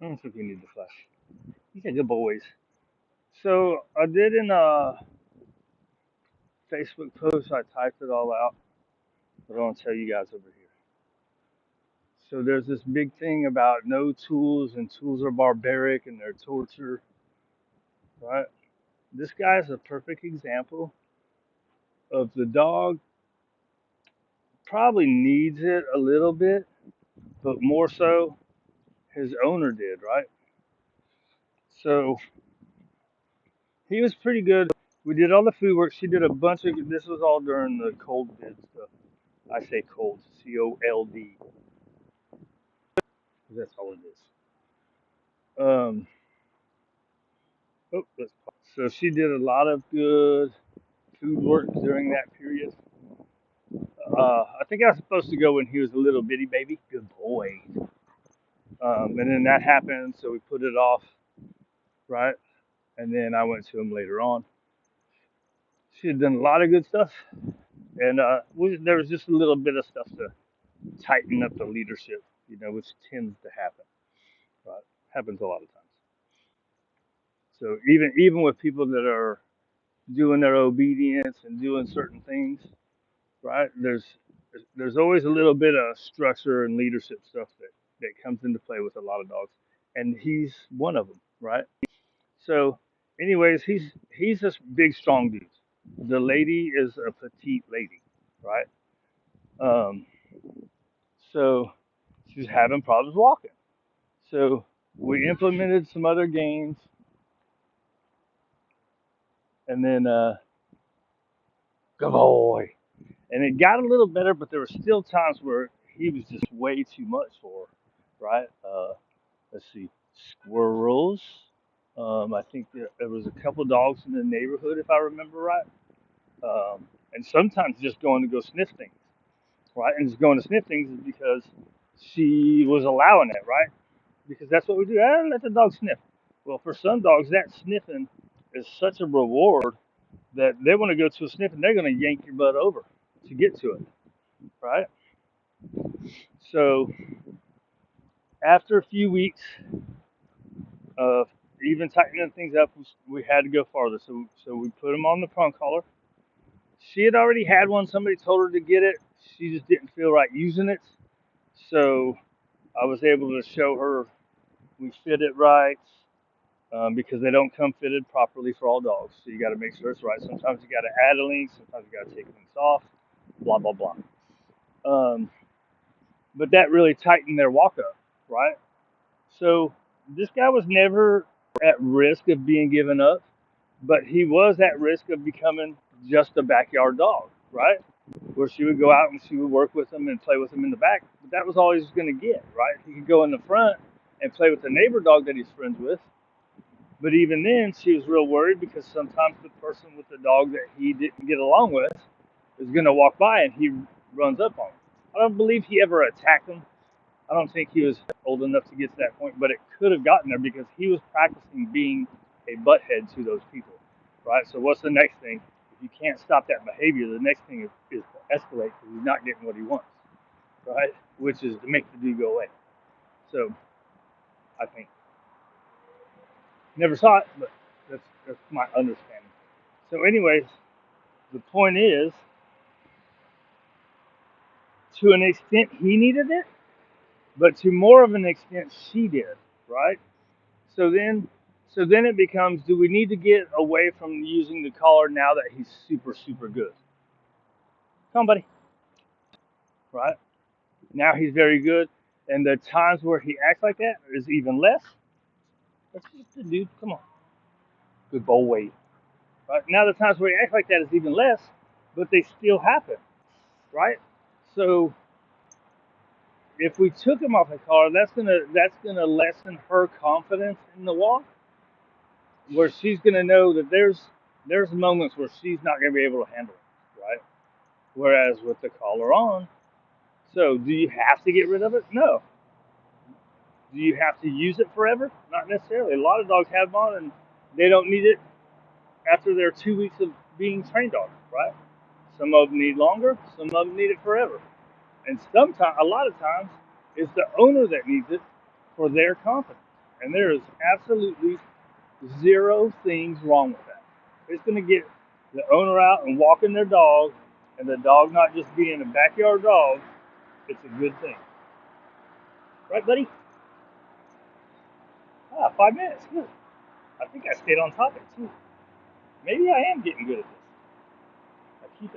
I don't think we need the flash. These are good boys. So I did in a Facebook post. I typed it all out, but I want to tell you guys over here. So there's this big thing about no tools and tools are barbaric and they're torture, right? This guy is a perfect example of the dog probably needs it a little bit, but more so his owner did, right? So he was pretty good. We did all the food work. She did a bunch of this was all during the cold bid stuff. I say cold, COLD, because that's all it is. Um, so she did a lot of good food work during that period. I think I was supposed to go when he was a little bitty baby. Good boy. And then that happened, so we put it off, right? And then I went to him later on. She had done a lot of good stuff, and there was just a little bit of stuff to tighten up the leadership, which tends to happen, right? Happens a lot of times. So even with people that are doing their obedience and doing certain things, right? There's always a little bit of structure and leadership stuff that comes into play with a lot of dogs, and he's one of them, right? So, anyways, he's this big, strong dude. The lady is a petite lady, right? Um, so she's having problems walking. So we implemented some other games, and then good boy. And it got a little better, but there were still times where he was just way too much for her, right? Let's see, squirrels. I think there was a couple dogs in the neighborhood, if I remember right. And sometimes just going to go sniff things, right? And just going to sniff things is because she was allowing it, right? Because that's what we do. Let the dog sniff. Well, for some dogs, that sniffing is such a reward that they want to go to a sniff and they're going to yank your butt over to get to it, right? So after a few weeks of even tightening things up, we had to go farther. So we put him on the prong collar. She had already had one. Somebody told her to get it. She just didn't feel right using it. So I was able to show her we fit it right, because they don't come fitted properly for all dogs. So you got to make sure it's right. Sometimes you got to add a link. Sometimes you got to take links off. Blah blah blah. Um, but that really tightened their walk up, right? So this guy was never at risk of being given up, but he was at risk of becoming just a backyard dog, right? Where she would go out and she would work with him and play with him in the back. But that was all he was going to get, right? He could go in the front and play with the neighbor dog that he's friends with. But even then, she was real worried because sometimes the person with the dog that he didn't get along with is going to walk by and he runs up on him. I don't believe he ever attacked him. I don't think he was old enough to get to that point, but it could have gotten there because he was practicing being a butthead to those people, right? So what's the next thing? If you can't stop that behavior, the next thing is to escalate because he's not getting what he wants, right? Which is to make the dude go away. So I think never saw it, but that's my understanding. So, anyways, the point is, to an extent, he needed it, but to more of an extent, she did, right? So then, so then it becomes: do we need to get away from using the collar now that he's super, super good? Come on, buddy, right? Now he's very good, and the times where he acts like that is even less. That's just the dude. Come on, good boy. Right now, the times where he acts like that is even less, but they still happen, right? So if we took him off the car, that's gonna lessen her confidence in the walk, where she's gonna know that there's moments where she's not gonna be able to handle it, right? Whereas with the collar on, so do you have to get rid of it? No. Do you have to use it forever? Not necessarily. A lot of dogs have them on and they don't need it after their 2 weeks of being trained on it, right? Some of them need longer, some of them need it forever. And sometimes, a lot of times, it's the owner that needs it for their confidence. And there is absolutely zero things wrong with that. It's going to get the owner out and walking their dog, and the dog not just being a backyard dog. It's a good thing. Right, buddy? 5 minutes. Good. I think I stayed on topic, too. Maybe I am getting good at this. I keep